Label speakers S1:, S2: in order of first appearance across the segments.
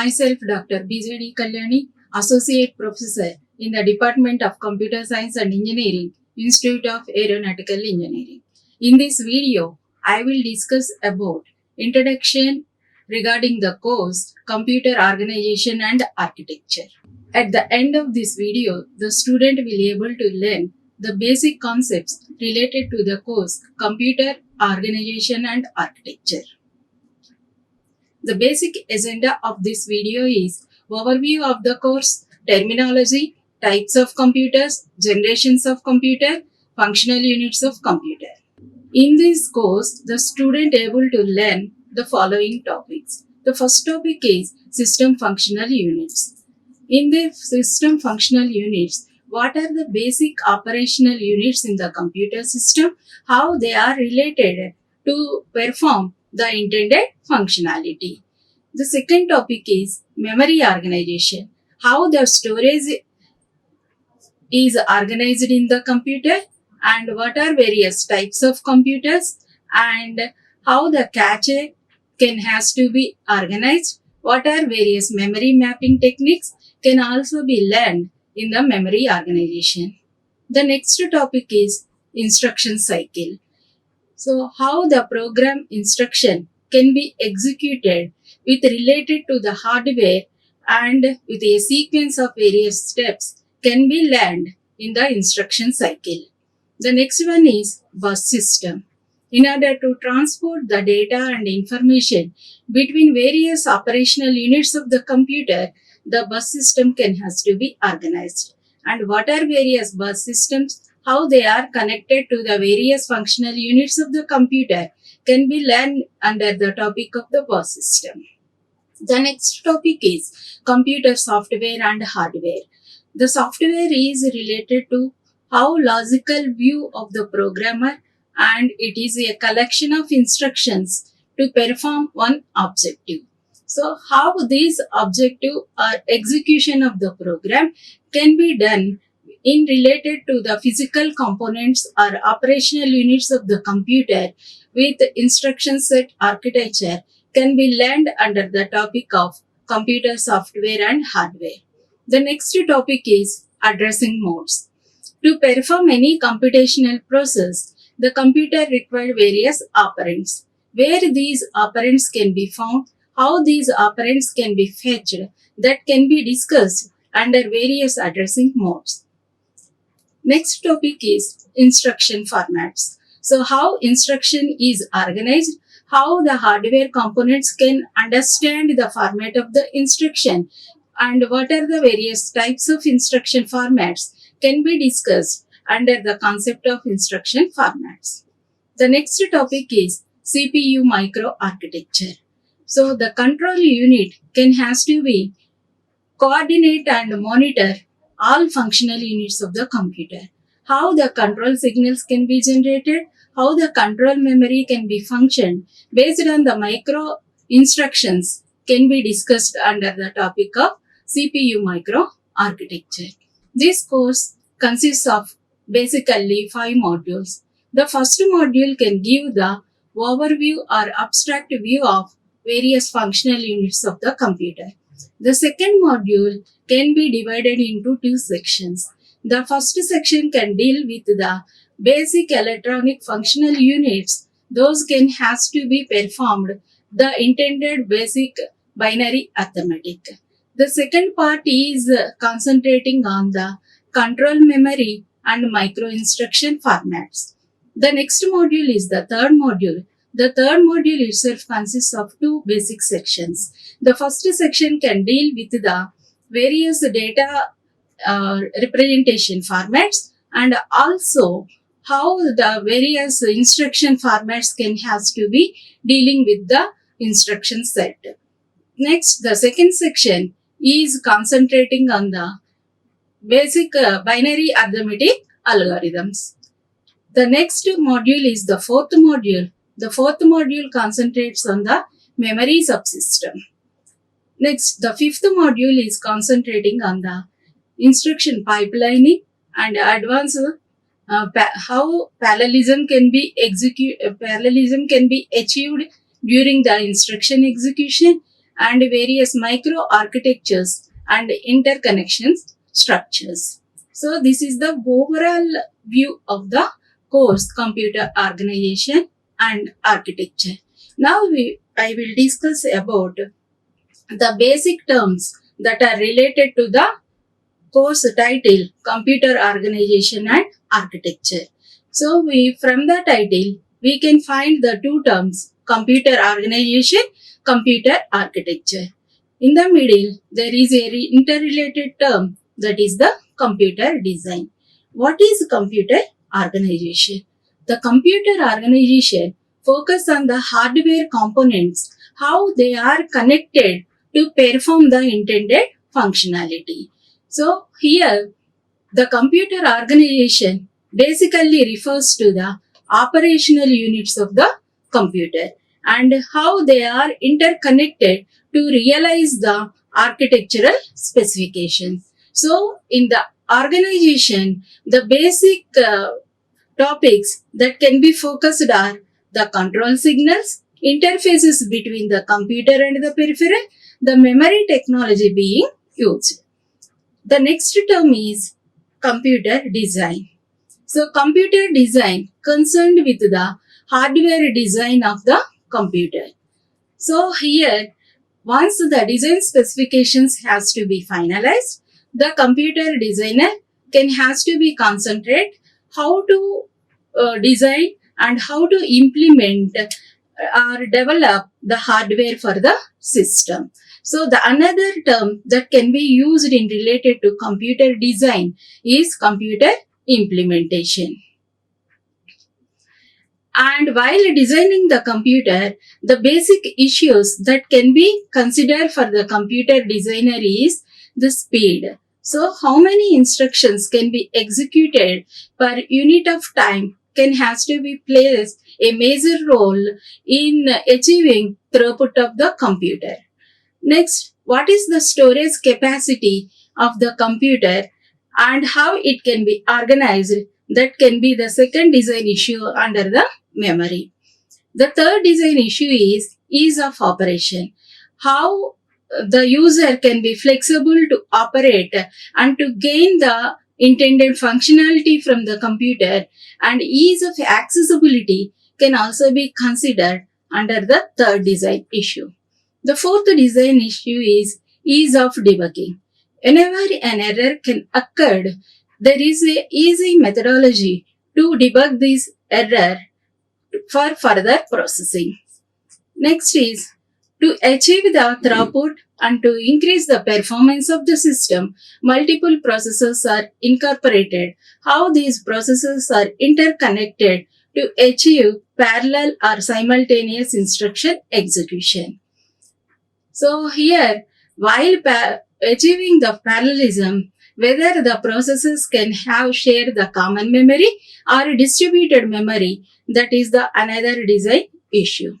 S1: Myself, Dr. BJD Kalyani, Associate Professor in the Department of Computer Science and Engineering, Institute of Aeronautical Engineering. In this video, I will discuss about introduction regarding the course Computer Organization and Architecture. At the end of this video, the student will be able to learn the basic concepts related to the course Computer Organization and Architecture. The basic agenda of this video is overview of the course, terminology, types of computers, generations of computer, functional units of computer. In this course, the student able to learn the following topics. The first topic is system functional units. In the system functional units, what are the basic operational units in the computer system, how they are related to perform the intended functionality. The second topic is memory organization, how the storage is organized in the computer and what are various types of computers and how the cache has to be organized, what are various memory mapping techniques can also be learned in the memory organization. The next topic is instruction cycle. So how the program instruction can be executed with related to the hardware and with a sequence of various steps can be learned in the instruction cycle. The next one is bus system. In order to transport the data and information between various operational units of the computer, the bus system has to be organized. And what are various bus systems? How they are connected to the various functional units of the computer can be learned under the topic of the bus system. The next topic is computer software and hardware. The software is related to how logical view of the programmer and it is a collection of instructions to perform one objective. So how these objective or execution of the program can be done in related to the physical components or operational units of the computer with instruction set architecture can be learned under the topic of computer software and hardware. The next topic is addressing modes. To perform any computational process, the computer required various operands. Where these operands can be found, how these operands can be fetched, that can be discussed under various addressing modes. Next topic is instruction formats. So how instruction is organized, how the hardware components can understand the format of the instruction and what are the various types of instruction formats can be discussed under the concept of instruction formats. The next topic is CPU microarchitecture. So the control unit has to be coordinate and monitor all functional units of the computer. How the control signals can be generated, how the control memory can be functioned based on the micro instructions can be discussed under the topic of CPU microarchitecture. This course consists of basically 5 modules. The first module can give the overview or abstract view of various functional units of the computer. The second module can be divided into 2 sections. The first section can deal with the basic electronic functional units. Those has to be performed the intended basic binary arithmetic. The second part is concentrating on the control memory and micro instruction formats. The next module is the third module. The third module itself consists of 2 basic sections. The first section can deal with the various data representation formats and also how the various instruction formats has to be dealing with the instruction set. Next, the second section is concentrating on the basic binary arithmetic algorithms. The next module is the fourth module. The fourth module concentrates on the memory subsystem. Next, the fifth module is concentrating on the instruction pipelining and advanced how parallelism can be achieved during the instruction execution and various micro architectures and interconnections structures. So this is the overall view of the course computer organization and architecture. Now I will discuss about the basic terms that are related to the course title computer organization and architecture. So from the title we can find the two terms computer organization, computer architecture. In the middle there is a interrelated term that is the computer design. What is computer organization? The computer organization focus on the hardware components, how they are connected to perform the intended functionality. So here the computer organization basically refers to the operational units of the computer and how they are interconnected to realize the architectural specifications. So in the organization, the basic topics that can be focused are the control signals, interfaces between the computer and the peripheral, the memory technology being used. The next term is computer design. So computer design concerned with the hardware design of the computer. So here once the design specifications has to be finalized, the computer designer has to be concentrate how to design and how to implement or develop the hardware for the system. So the another term that can be used in related to computer design is computer implementation. And while designing the computer, the basic issues that can be considered for the computer designer is the speed. So how many instructions can be executed per unit of time has to be plays a major role in achieving throughput of the computer. Next, what is the storage capacity of the computer and how it can be organized? That can be the second design issue under the memory. The third design issue is ease of operation. How the user can be flexible to operate and to gain the intended functionality from the computer, and ease of accessibility can also be considered under the third design issue. The fourth design issue is ease of debugging. Whenever an error can occur, there is a easy methodology to debug this error for further processing. Next is to achieve the throughput and to increase the performance of the system, multiple processors are incorporated. How these processors are interconnected to achieve parallel or simultaneous instruction execution. So here, while achieving the parallelism, whether the processors can have share the common memory or distributed memory, that is the another design issue.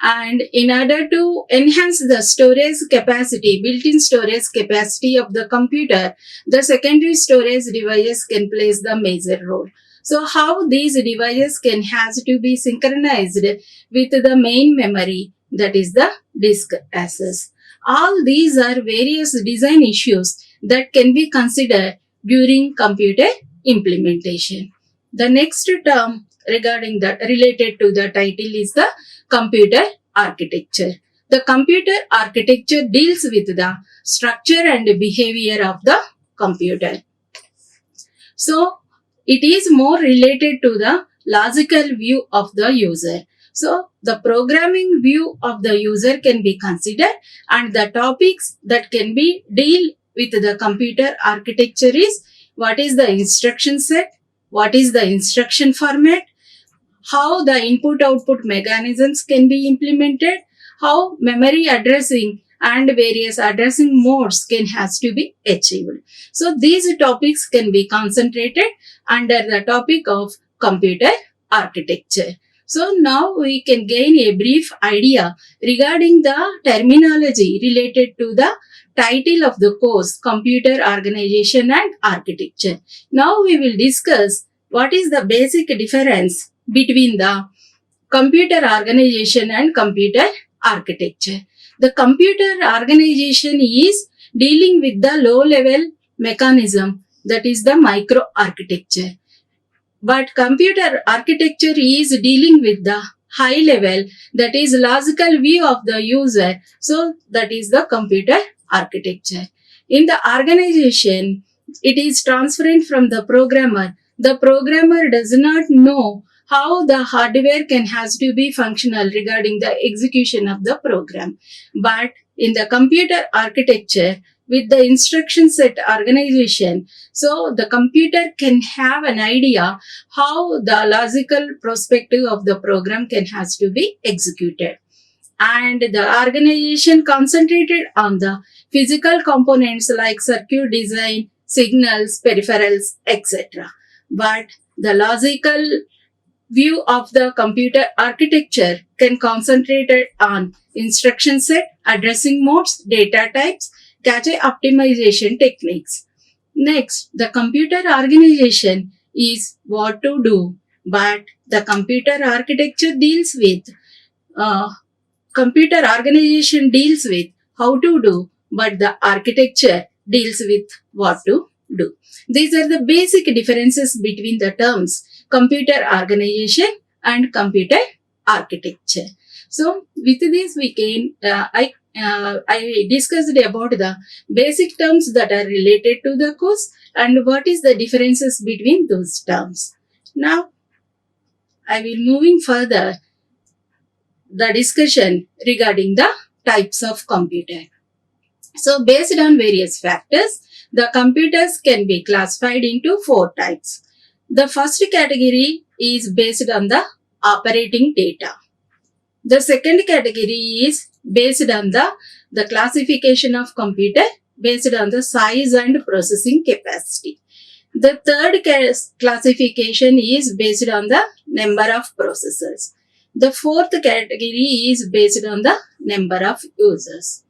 S1: And in order to enhance the storage capacity, built-in storage capacity of the computer, the secondary storage devices can play the major role. So how these devices has to be synchronized with the main memory, that is the disk access. All these are various design issues that can be considered during computer implementation. The next term regarding that related to the title is the computer architecture. The computer architecture deals with the structure and behavior of the computer. So it is more related to the logical view of the user. So the programming view of the user can be considered, and the topics that can be deal with the computer architecture is what is the instruction set, what is the instruction format, how the input-output mechanisms can be implemented, how memory addressing and various addressing modes has to be achieved. So these topics can be concentrated under the topic of computer architecture. So now we can gain a brief idea regarding the terminology related to the title of the course, Computer Organization and Architecture. Now we will discuss what is the basic difference between the computer organization and computer architecture. The computer organization is dealing with the low level mechanism, that is the microarchitecture. But computer architecture is dealing with the high level, that is logical view of the user. So that is the computer architecture. In the organization, it is transparent from the programmer. The programmer does not know how the hardware has to be functional regarding the execution of the program. But in the computer architecture, with the instruction set organization, so the computer can have an idea how the logical perspective of the program has to be executed. And the organization concentrated on the physical components like circuit design, signals, peripherals, etc. But the logical view of the computer architecture can concentrate on instruction set, addressing modes, data types, cache optimization techniques. Next, the computer organization is what to do, but the computer architecture deals with computer organization deals with how to do, but the architecture deals with what to do. These are the basic differences between the terms computer organization and computer architecture. So with this we can I discussed about the basic terms that are related to the course and what is the differences between those terms. Now I will moving further the discussion regarding the types of computer. So based on various factors, the computers can be classified into 4 types. The first category is based on the operating data. The second category is based on the classification of computer based on the size and processing capacity. The third classification is based on the number of processors. The fourth category is based on the number of users.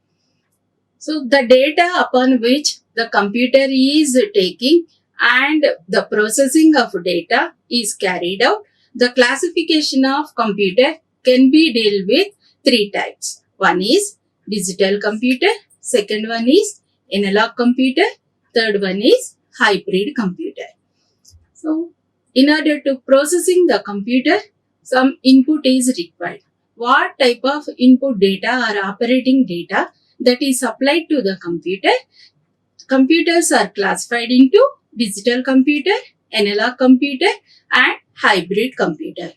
S1: So the data upon which the computer is taking and the processing of data is carried out. The classification of computer can be dealt with 3 types. One is digital computer, second one is analog computer, third one is hybrid computer. So in order to processing the computer, some input is required. What type of input data or operating data that is supplied to the computer? Computers are classified into digital computer, analog computer and hybrid computer.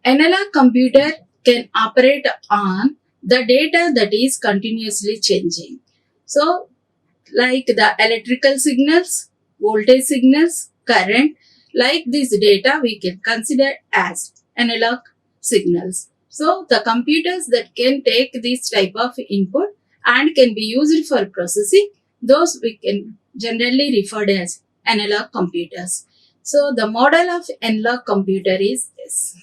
S1: Analog computer can operate on the data that is continuously changing. So like the electrical signals, voltage signals, current, like this data we can consider as analog signals. So the computers that can take this type of input and can be used for processing, those we can generally referred as analog computers. So the model of analog computer is this.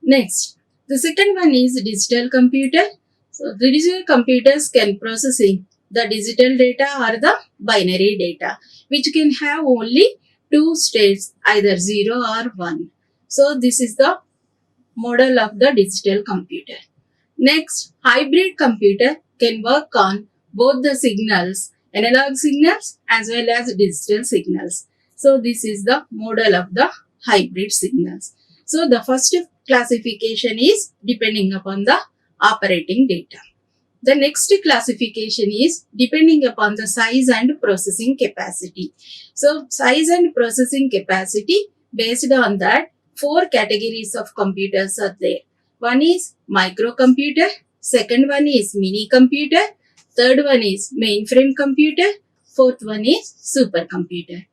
S1: Next, the second one is digital computer. So the digital computers can processing the digital data or the binary data, which can have only 2 states, either 0 or 1. So this is the model of the digital computer. Next, hybrid computer can work on both the signals, analog signals as well as digital signals. So this is the model of the hybrid signals. So the first classification is depending upon the operating data. The next classification is depending upon the size and processing capacity. So size and processing capacity, based on that 4 categories of computers are there. One is microcomputer, second one is mini computer, third one is mainframe computer, fourth one is supercomputer.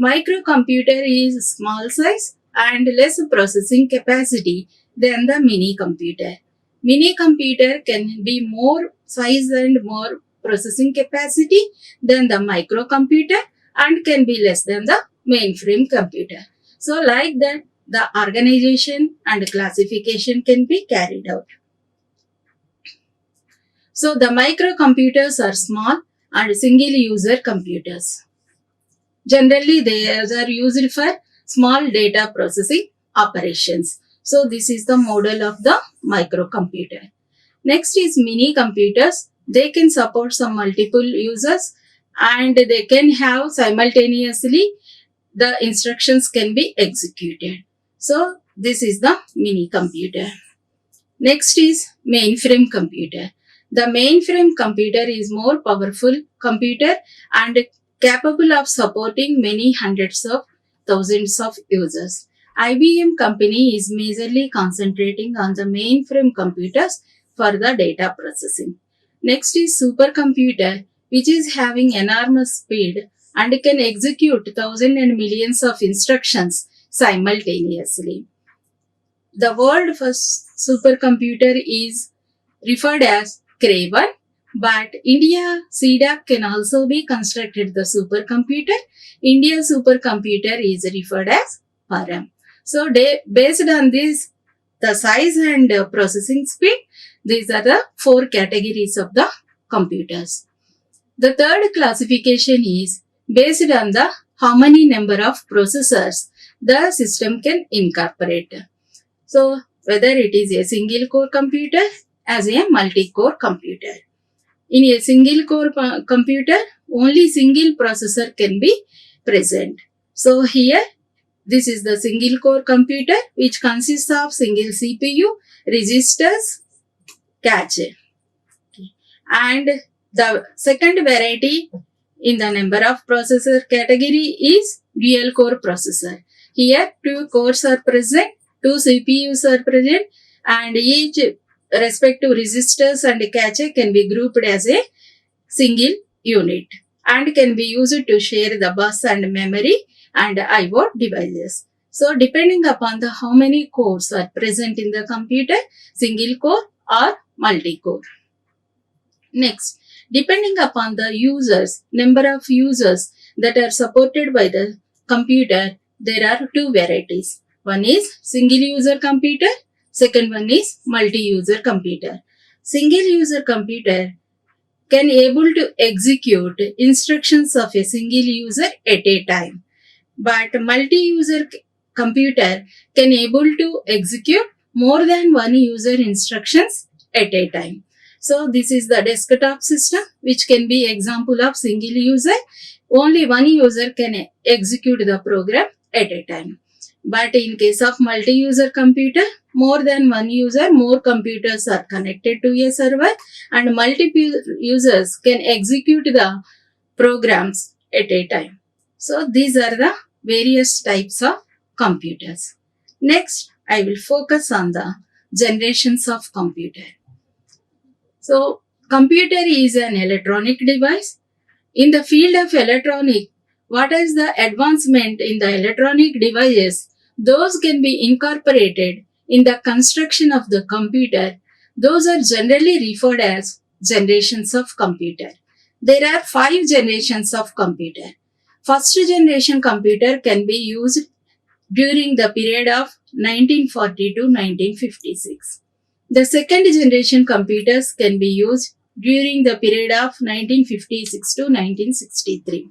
S1: Microcomputer is small size and less processing capacity than the mini computer. Mini computer can be more size and more processing capacity than the microcomputer and can be less than the mainframe computer. So like that, the organization and classification can be carried out. So the microcomputers are small and single user computers. Generally, they are used for small data processing operations. So this is the model of the microcomputer. Next is mini computers. They can support some multiple users and they can have simultaneously the instructions can be executed. So this is the mini computer. Next is mainframe computer. The mainframe computer is more powerful computer and capable of supporting many hundreds of thousands of users. IBM company is majorly concentrating on the mainframe computers for the data processing. Next is supercomputer, which is having enormous speed and can execute thousands and millions of instructions simultaneously. The world first supercomputer is referred as Cray-1, but India CDAP can also be constructed the supercomputer. India supercomputer is referred as Param. So based on this, the size and processing speed, these are the four categories of the computers. The third classification is based on the how many number of processors the system can incorporate. So whether it is a single core computer as a multi-core computer. In a single core computer, only single processor can be present. So here, this is the single core computer which consists of single CPU, registers, cache. And the second variety in the number of processor category is dual core processor. Here, two cores are present, two CPUs are present, and each respective registers and cache can be grouped as a single unit and can be used to share the bus and memory and I/O devices. So depending upon the how many cores are present in the computer, single core or multi-core. Next, depending upon the users, number of users that are supported by the computer, there are two varieties. One is single user computer, second one is multi-user computer. Single user computer can able to execute instructions of a single user at a time. But multi-user computer can able to execute more than one user instructions at a time. So this is the desktop system which can be example of single user. Only one user can execute the program at a time. But in case of multi-user computer, more than one user, more computers are connected to a server and multiple users can execute the programs at a time. So these are the various types of computers. Next, I will focus on the generations of computer. So computer is an electronic device. In the field of electronic, what is the advancement in the electronic devices? Those can be incorporated in the construction of the computer. Those are generally referred as generations of computer. There are 5 generations of computer. First generation computer can be used during the period of 1940 to 1956. The second generation computers can be used during the period of 1956 to 1963.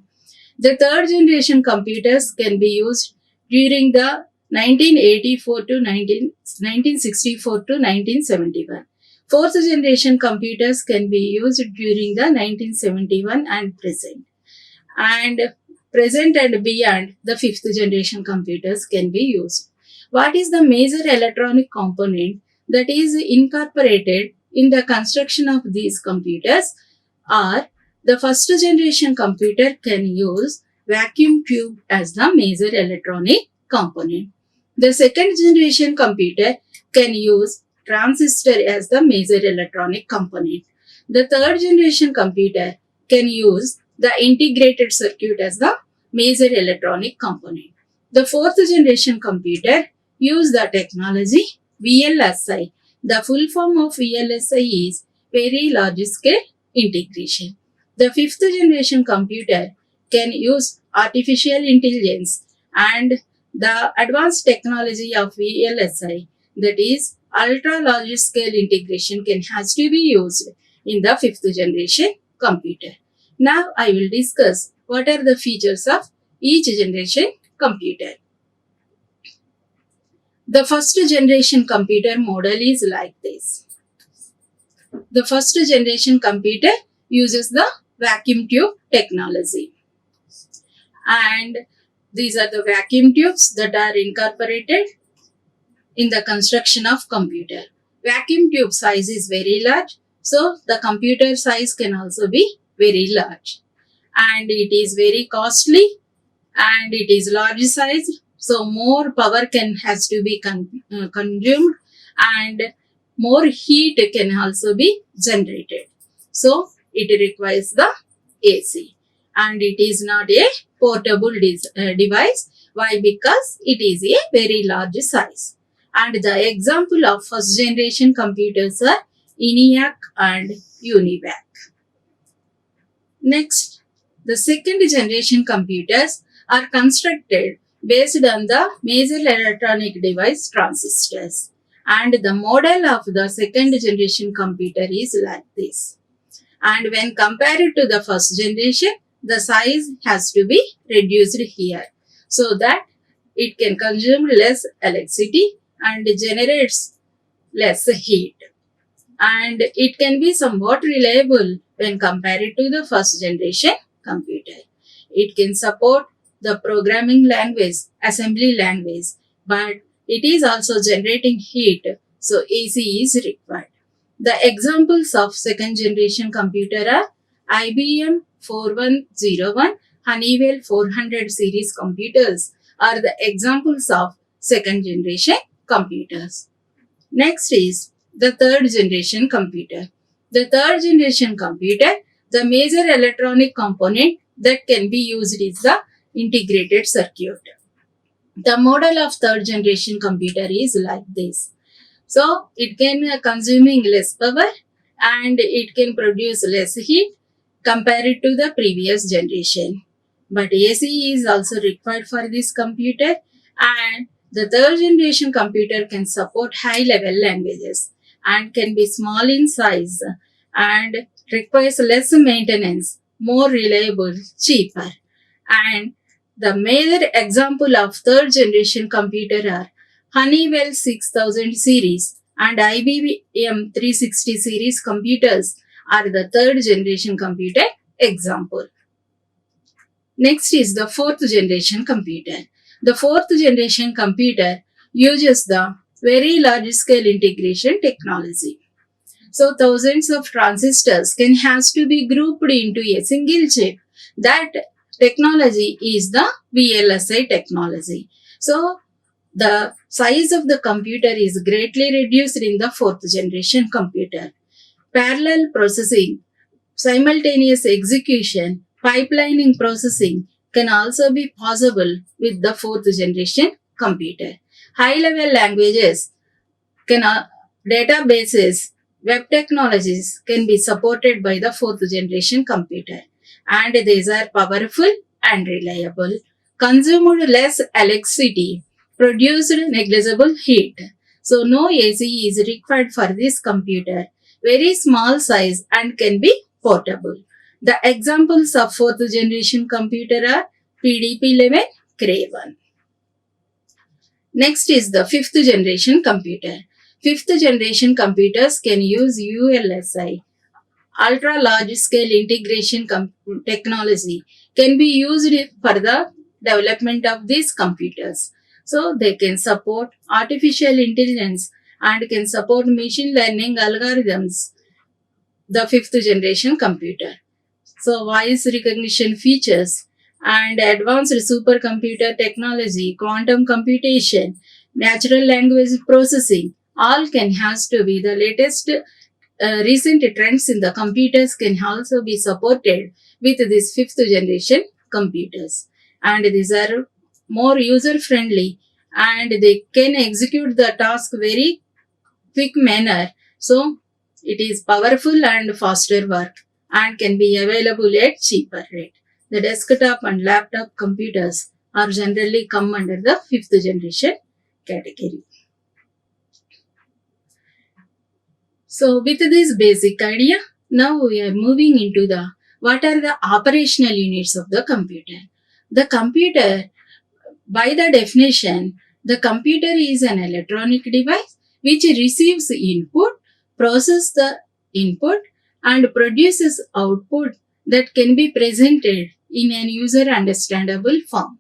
S1: The third generation computers can be used during the 1984 to 1964 to 1971. Fourth generation computers can be used during the 1971 and present. And present and beyond, the fifth generation computers can be used. What is the major electronic component that is incorporated in the construction of these computers? Are the first generation computer can use vacuum tube as the major electronic component. The second generation computer can use transistor as the major electronic component. The third generation computer can use the integrated circuit as the major electronic component. The fourth generation computer use the technology VLSI. The full form of VLSI is very large scale integration. The fifth generation computer can use artificial intelligence and the advanced technology of VLSI, that is ultra large scale integration, has to be used in the fifth generation computer. Now I will discuss what are the features of each generation computer. The first generation computer model is like this. The first generation computer uses the vacuum tube technology. And these are the vacuum tubes that are incorporated in the construction of computer. Vacuum tube size is very large, so the computer size can also be very large. And it is very costly and it is large size, so more power has to be consumed and more heat can also be generated. So it requires the AC and it is not a portable device. Why? Because it is a very large size. And the example of first generation computers are ENIAC and UNIVAC. Next, the second generation computers are constructed based on the major electronic device transistors. And the model of the second generation computer is like this. And when compared to the first generation, the size has to be reduced here so that it can consume less electricity and generates less heat. And it can be somewhat reliable when compared to the first generation computer. It can support the programming language, assembly language, but it is also generating heat, so AC is required. The examples of second generation computer are IBM 4101, Honeywell 400 series computers are the examples of second generation computers. Next is the third generation computer. The third generation computer, the major electronic component that can be used is the integrated circuit. The model of third generation computer is like this. So it can consuming less power and it can produce less heat compared to the previous generation. But AC is also required for this computer, and the third generation computer can support high level languages and can be small in size and requires less maintenance, more reliable, cheaper. And the major example of third generation computer are Honeywell 6000 series and IBM 360 series computers are the third generation computer example. Next is the fourth generation computer. The fourth generation computer uses the very large scale integration technology. So thousands of transistors has to be grouped into a single chip. That technology is the VLSI technology. So the size of the computer is greatly reduced in the fourth generation computer. Parallel processing, simultaneous execution, pipelining processing can also be possible with the fourth generation computer. High level languages databases, web technologies can be supported by the fourth generation computer, and these are powerful and reliable, consumed less electricity, produced negligible heat. So no AC is required for this computer. Very small size and can be portable. The examples of fourth generation computer are PDP-11, Cray-1. Next is the fifth generation computer. Fifth generation computers can use ULSI, ultra large scale integration technology can be used for the development of these computers. So they can support artificial intelligence and can support machine learning algorithms, the fifth generation computer. So voice recognition features and advanced supercomputer technology, quantum computation, natural language processing, all can has to be the latest recent trends in the computers can also be supported with this fifth generation computers. And these are more user friendly and they can execute the task very quick manner. So it is powerful and faster work and can be available at cheaper rate. The desktop and laptop computers are generally come under the fifth generation category. So with this basic idea, now we are moving into the what are the operational units of the computer. The computer, by the definition, the computer is an electronic device which receives input, processes the input and produces output that can be presented in an user understandable form.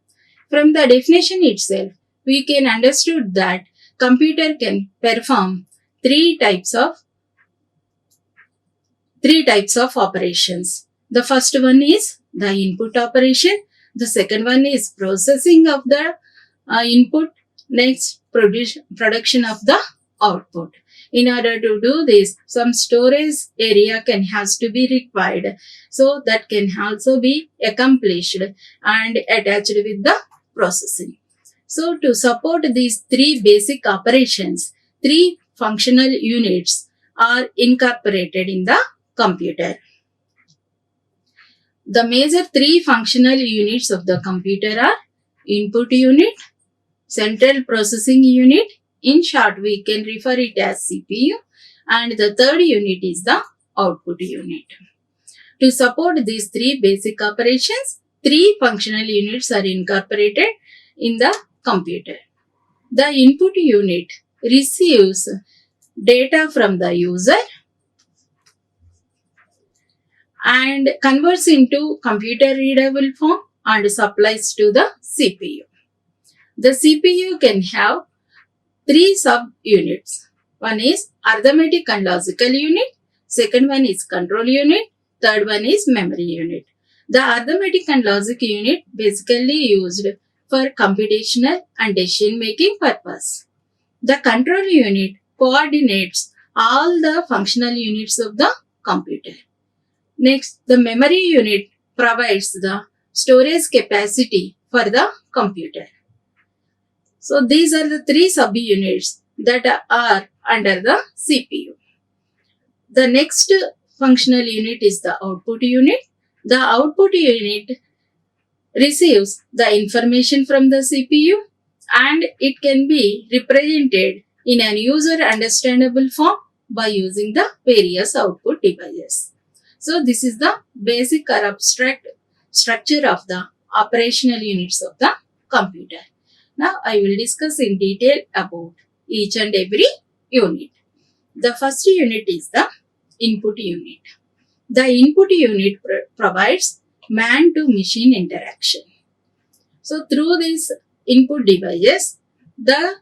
S1: From the definition itself, we can understood that computer can perform three types of operations. The first one is the input operation. The second one is processing of the input. Next, production of the output. In order to do this, some storage area has to be required. So that can also be accomplished and attached with the processing. So to support these three basic operations, three functional units are incorporated in the computer. The major three functional units of the computer are input unit, central processing unit, in short we can refer it as CPU, and the third unit is the output unit. To support these three basic operations, three functional units are incorporated in the computer. The input unit receives data from the user and converts into computer readable form and supplies to the CPU. The CPU can have three subunits. One is arithmetic and logical unit, second one is control unit, third one is memory unit. The arithmetic and logic unit basically used for computational and decision making purpose. The control unit coordinates all the functional units of the computer. Next, the memory unit provides the storage capacity for the computer. So these are the three subunits that are under the CPU. The next functional unit is the output unit. The output unit receives the information from the CPU and it can be represented in an user understandable form by using the various output devices. So this is the basic or abstract structure of the operational units of the computer. Now I will discuss in detail about each and every unit. The first unit is the input unit. The input unit provides man-to-machine interaction. So through these input devices, the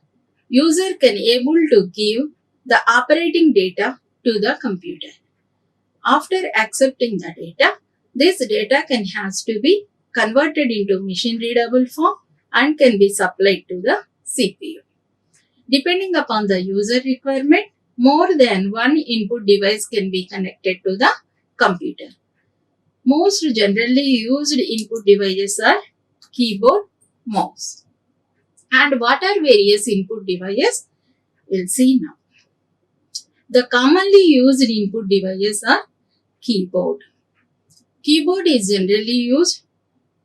S1: user can able to give the operating data to the computer. After accepting the data, this data has to be converted into machine readable form and can be supplied to the CPU. Depending upon the user requirement, more than one input device can be connected to the computer. Most generally used input devices are keyboard, mouse. And what are various input devices? We'll see now. The commonly used input devices are keyboard. Keyboard is generally used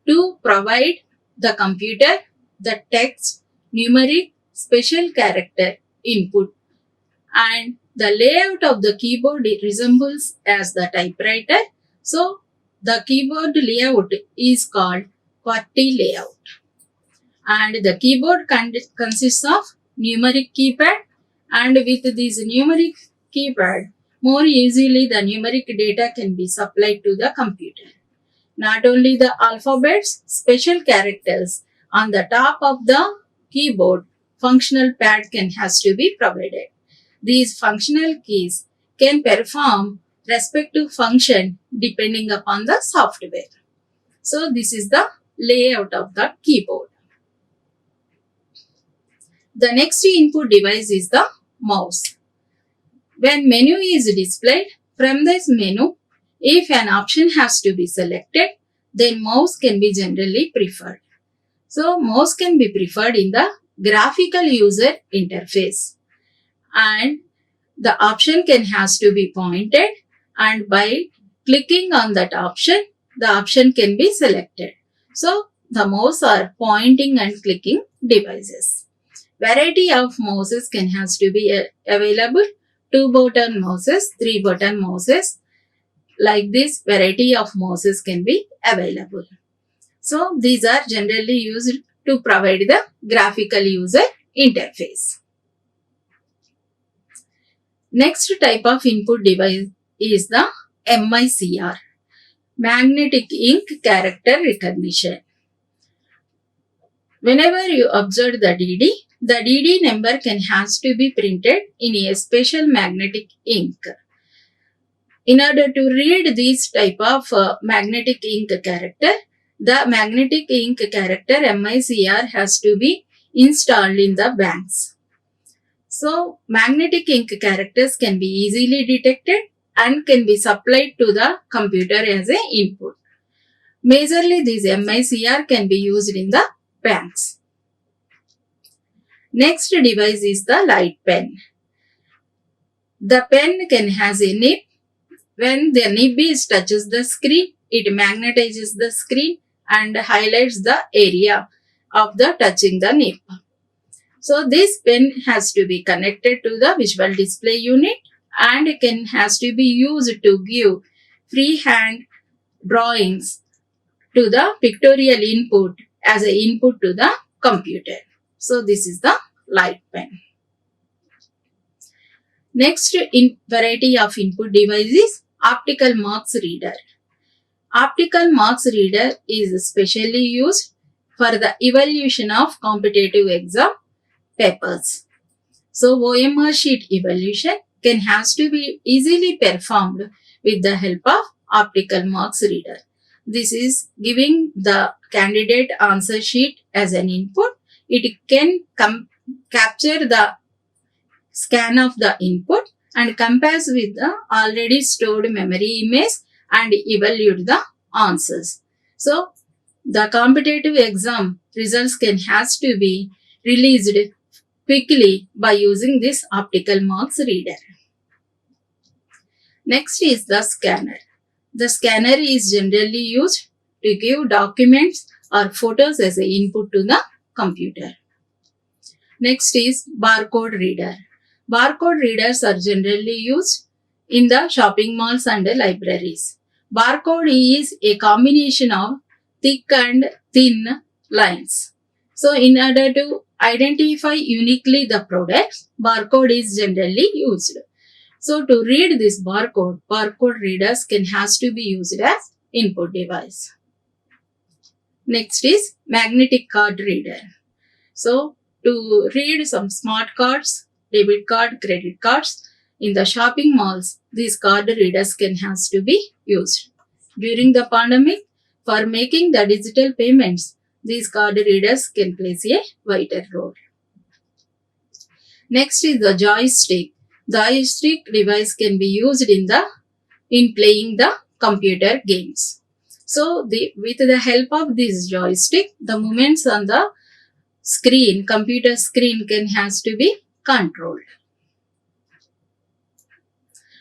S1: to provide the computer the text, numeric, special character input, and the layout of the keyboard resembles as the typewriter. So the keyboard layout is called QWERTY layout. And the keyboard consists of numeric keypad, and with this numeric keypad, more easily the numeric data can be supplied to the computer. Not only the alphabets, special characters on the top of the keyboard, functional pad has to be provided. These functional keys can perform respective function depending upon the software. So this is the layout of the keyboard. The next input device is the mouse. When menu is displayed, from this menu, if an option has to be selected, then mouse can be generally preferred. So mouse can be preferred in the graphical user interface, and the option has to be pointed, and by clicking on that option, the option can be selected. So the mouse are pointing and clicking devices. Variety of mouses has to be available. 2-button mouses, 3-button mouses. Like this, variety of mouses can be available. So these are generally used to provide the graphical user interface. Next type of input device is the MICR, Magnetic Ink Character Recognition. Whenever you observe the DD number has to be printed in a special magnetic ink. In order to read this type of magnetic ink character, the magnetic ink character MICR has to be installed in the banks. So, magnetic ink characters can be easily detected and can be supplied to the computer as an input. Majorly, this MICR can be used in the banks. Next device is the light pen. The pen can has a nib. When the nib touches the screen, it magnetizes the screen and highlights the area of the touching the nib. So this pen has to be connected to the visual display unit and has to be used to give freehand drawings to the pictorial input as an input to the computer. So this is the light pen. Next variety of input device is optical marks reader. Optical marks reader is specially used for the evaluation of competitive exam papers. So OMR sheet evaluation has to be easily performed with the help of optical marks reader. This is giving the candidate answer sheet as an input. It can capture the scan of the input and compares with the already stored memory image and evaluate the answers. So the competitive exam results has to be released quickly by using this optical marks reader. Next is the scanner. The scanner is generally used to give documents or photos as an input to the computer. Next is barcode reader. Barcode readers are generally used in the shopping malls and the libraries. Barcode is a combination of thick and thin lines. So in order to identify uniquely the products, barcode is generally used. So to read this barcode readers has to be used as input device. Next is magnetic card reader. So to read some smart cards, debit card, credit cards in the shopping malls, these card readers has to be used. During the pandemic, for making the digital payments, these card readers can play a vital role. Next is the joystick. The joystick device can be used in playing the computer games. So with the help of this joystick, the movements on the screen, computer screen has to be controlled.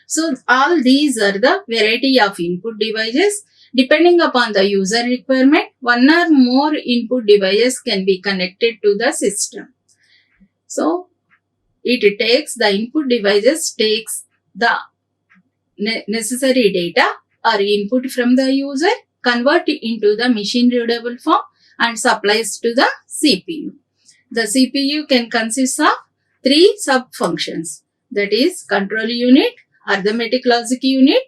S1: So all these are the variety of input devices. Depending upon the user requirement, one or more input devices can be connected to the system. So it takes the input devices takes the necessary data or input from the user, convert it into the machine readable form and supplies to the CPU. The CPU can consist of 3 sub-functions, that is control unit, arithmetic logic unit,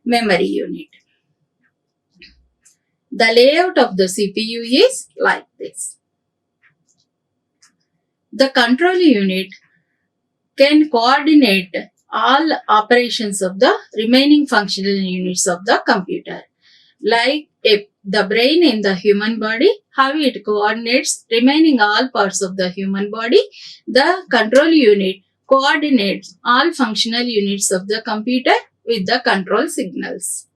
S1: memory unit. The layout of the CPU is like this. The control unit can coordinate all operations of the remaining functional units of the computer. Like the brain in the human body, how it coordinates remaining all parts of the human body, the control unit coordinates all functional units of the computer with the control signals.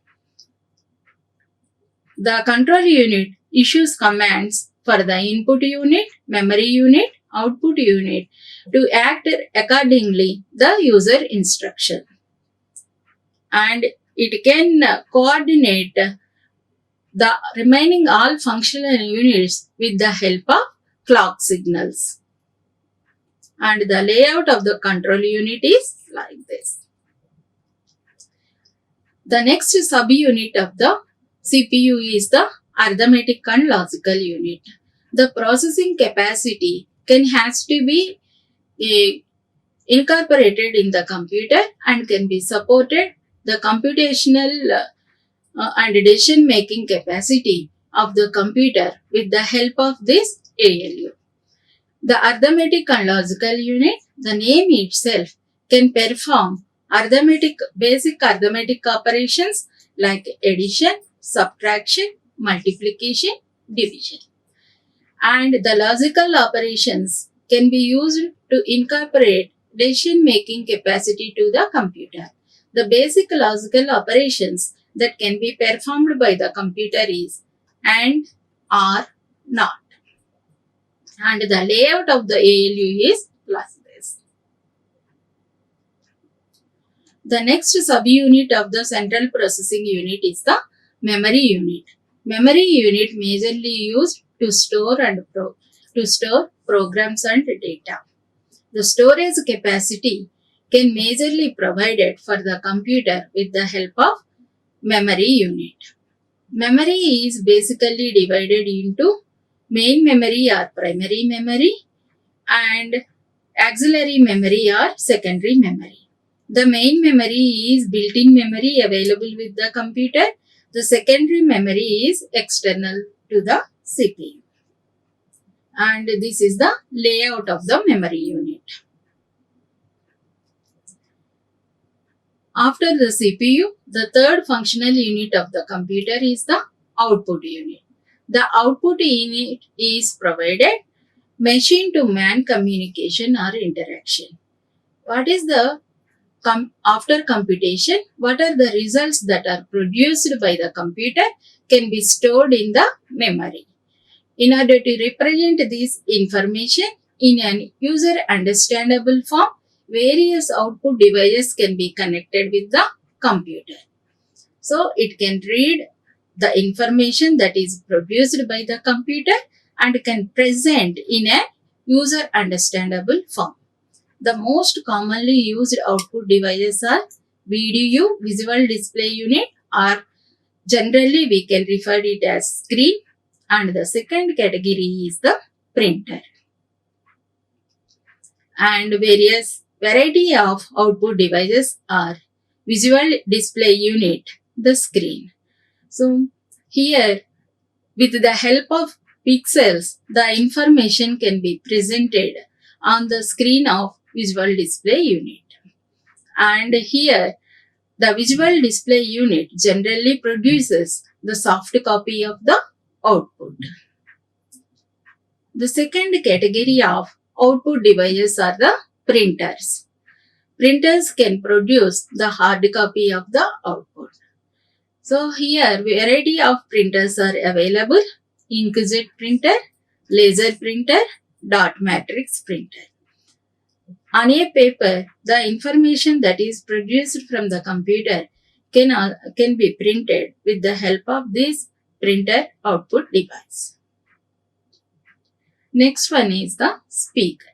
S1: The control unit issues commands for the input unit, memory unit, output unit to act accordingly the user instruction. And it can coordinate the remaining all functional units with the help of clock signals. And the layout of the control unit is like this. The next subunit of the CPU is the arithmetic and logical unit. The processing capacity has to be incorporated in the computer and can be supported the computational and decision making capacity of the computer with the help of this ALU. The arithmetic and logical unit, the name itself, can perform basic arithmetic operations like addition, subtraction, multiplication, division. And the logical operations can be used to incorporate decision making capacity to the computer. The basic logical operations that can be performed by the computer is and, or, not. And the layout of the ALU is like this. The next subunit of the central processing unit is the memory unit. Memory unit majorly used to store programs and data. The storage capacity can majorly provided for the computer with the help of memory unit. Memory is basically divided into main memory or primary memory and auxiliary memory or secondary memory. The main memory is built-in memory available with the computer. The secondary memory is external to the CPU. And this is the layout of the memory unit. After the CPU, the third functional unit of the computer is the output unit. The output unit is provided machine-to-man communication or interaction. What is the after computation? What are the results that are produced by the computer can be stored in the memory. In order to represent this information in an user understandable form, various output devices can be connected with the computer. So it can read the information that is produced by the computer and can present in a user understandable form. The most commonly used output devices are VDU, visual display unit, or generally we can refer it as screen, and the second category is the printer. And various variety of output devices are visual display unit, the screen. So here with the help of pixels, the information can be presented on the screen of visual display unit. And here the visual display unit generally produces the soft copy of the output. The second category of output devices are the printers. Printers can produce the hard copy of the output. So here variety of printers are available: inkjet printer, laser printer, dot matrix printer. On a paper, the information that is produced from the computer can be printed with the help of this printer output device. Next one is the speaker.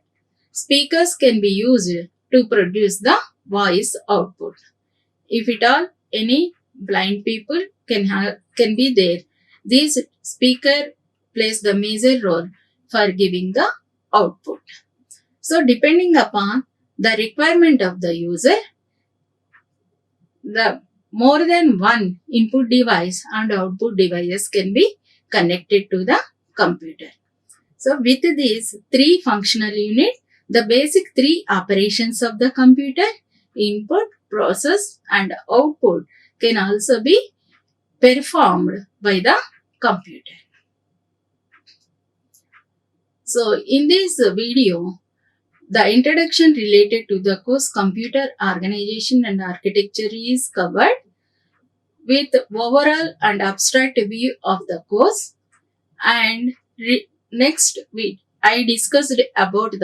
S1: Speakers can be used to produce the voice output. If at all any blind people can be there, this speaker plays the major role for giving the output. So depending upon the requirement of the user, the more than one input device and output devices can be connected to the computer. So with these three functional units, the basic three operations of the computer, input, process and output, can also be performed by the computer. So in this video, the introduction related to the course Computer Organization and Architecture is covered with overall and abstract view of the course. And next week, I discussed about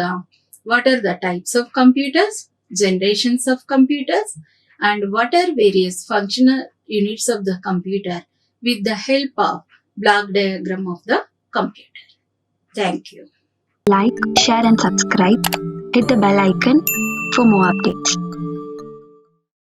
S1: what are the types of computers, generations of computers, and what are various functional units of the computer with the help of block diagram of the computer. Thank you.
S2: Like, share and subscribe. Hit the bell icon for more updates.